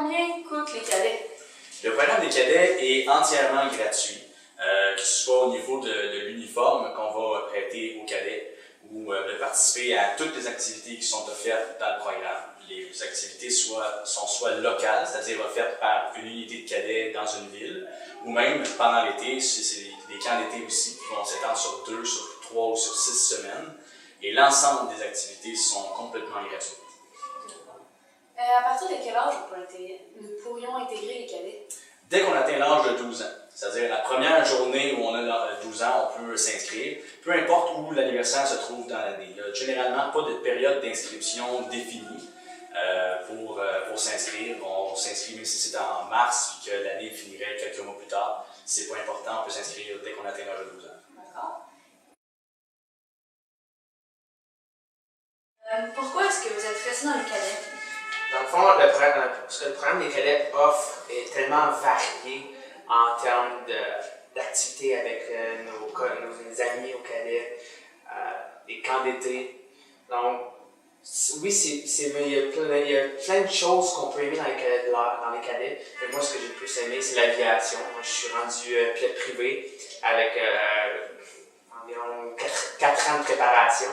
combien coûtent les cadets? Le programme des cadets est entièrement gratuit, que ce soit au niveau de l'uniforme qu'on va prêter aux cadets ou de participer à toutes les activités qui sont offertes dans le programme. Les activités sont soit locales, c'est-à-dire offertes par une unité de cadets dans une ville, ou même pendant l'été, c'est des camps d'été aussi qui vont s'étendre sur 2, sur 3 ou sur 6 semaines. Et l'ensemble des activités sont complètement gratuites. À partir de quel âge nous pourrions intégrer les cadets? Dès qu'on atteint l'âge de 12 ans, c'est-à-dire la première journée où on a 12 ans, on peut s'inscrire, peu importe où l'anniversaire se trouve dans l'année. Il n'y a généralement pas de période d'inscription définie pour s'inscrire. On s'inscrit même si c'est en mars et que l'année finirait quelques mois plus tard. C'est pas important, on peut s'inscrire dès qu'on atteint l'âge de 12 ans. D'accord. Pourquoi est-ce que vous êtes resté dans les cadets? Dans le fond, ce que le programme des cadets offre est tellement varié en termes d'activités avec nos amis au cadet, des camps d'été. Donc, oui, il y a plein de choses qu'on peut aimer dans les cadets. Mais moi, ce que j'ai le plus aimé, c'est l'aviation. Moi, je suis rendu pilote privé avec environ 4 ans de préparation.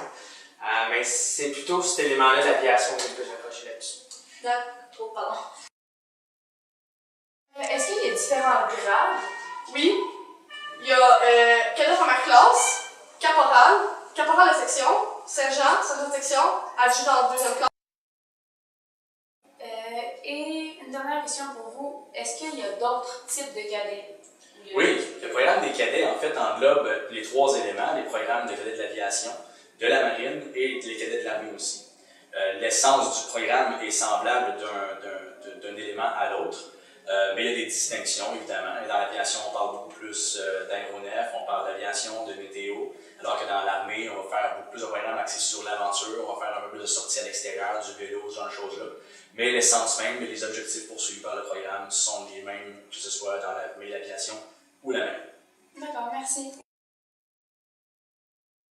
Mais c'est plutôt cet élément-là, l'aviation, que j'ai le plus accroché là-dessus. D'accord, pardon. Est-ce qu'il y a différents grades? Oui. Il y a cadet première classe, caporal de section, sergent de section, adjudant de deuxième classe. Et une dernière question pour vous. Est-ce qu'il y a d'autres types de cadets? Oui, le programme des cadets en fait englobe les 3 éléments, les programmes de cadets de l'aviation, de la marine et les cadets de l'armée aussi. L'essence du programme est semblable d'un élément à l'autre, mais il y a des distinctions évidemment. Et dans l'aviation, on parle beaucoup plus d'aéronefs, on parle d'aviation, de météo, alors que dans l'armée, on va faire beaucoup plus de programmes axés sur l'aventure, on va faire un peu plus de sorties à l'extérieur, du vélo, ce genre de choses-là. Mais l'essence même et les objectifs poursuivis par le programme sont les mêmes, que ce soit dans l'armée, l'aviation ou la marine. D'accord, merci.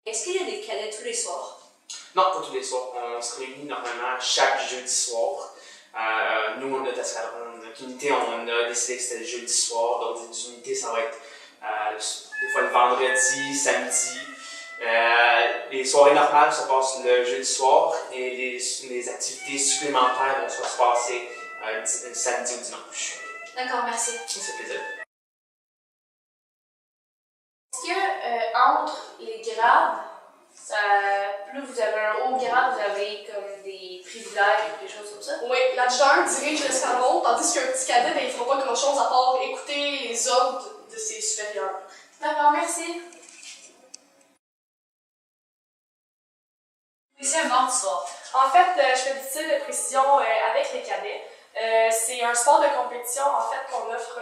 Est-ce qu'il y a des cadets tous les soirs? Non, pas tous les soirs. On se réunit normalement chaque jeudi soir. Nous, notre escadron, notre unité, on a décidé que c'était le jeudi soir. D'autres unités, ça va être des fois le vendredi, samedi. Les soirées normales se passent le jeudi soir et les activités supplémentaires vont se passer le samedi ou dimanche. D'accord, merci. Ça fait plaisir. Est-ce que entre les grades, plus vous avez un haut grade, vous avez comme des privilèges ou des choses comme ça? Oui, l'adjudant dirige l'escadron, tandis qu'un petit cadet, il ne fera pas grand-chose à part écouter les ordres de ses supérieurs. D'accord, merci. C'est un mardi soir. En fait, je fais du tir de précision avec les cadets. C'est un sport de compétition en fait qu'on offre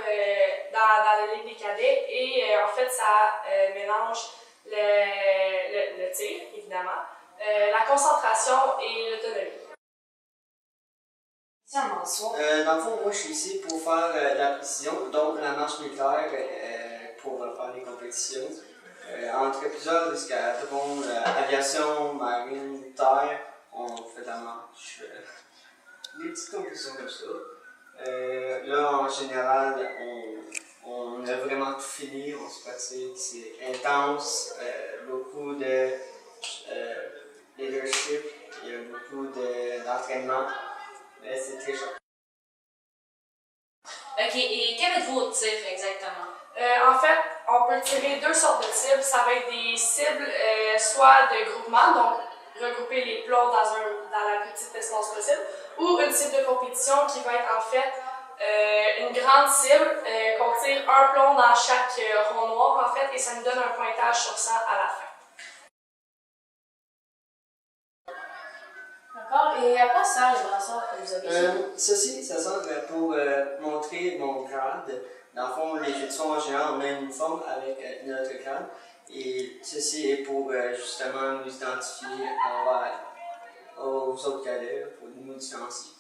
dans la Ligue des cadets et en fait ça mélange le tir, évidemment, la concentration et l'autonomie. C'est un mardi soir. Dans le fond, moi je suis ici pour faire la précision, donc la marche militaire pour faire les compétitions. Entre plusieurs escadrons, aviation, marine, terre, on fait la marche. Des petites compétitions comme ça. Là, en général, on a vraiment tout fini, on se pratique, c'est intense, beaucoup de leadership, il y a beaucoup d'entraînement, mais c'est très chaud. Ok, et qu'avez-vous au tir exactement? En fait, on peut tirer 2 sortes de cibles. Ça va être des cibles soit de groupement, donc regrouper les plombs dans la plus petite distance possible, ou une cible de compétition qui va être en fait une grande cible qu'on tire un plomb dans chaque rond noir en fait, et ça nous donne un pointage sur 100 à la fin. D'accord, et à quoi sert les brassards que vous avez? Ceci, ça sert pour montrer mon grade. Dans le fond, les jeudis soirs en général, on a un uniforme avec notre grade. Et ceci est pour justement nous identifier aux autres cadets, pour nous différencier.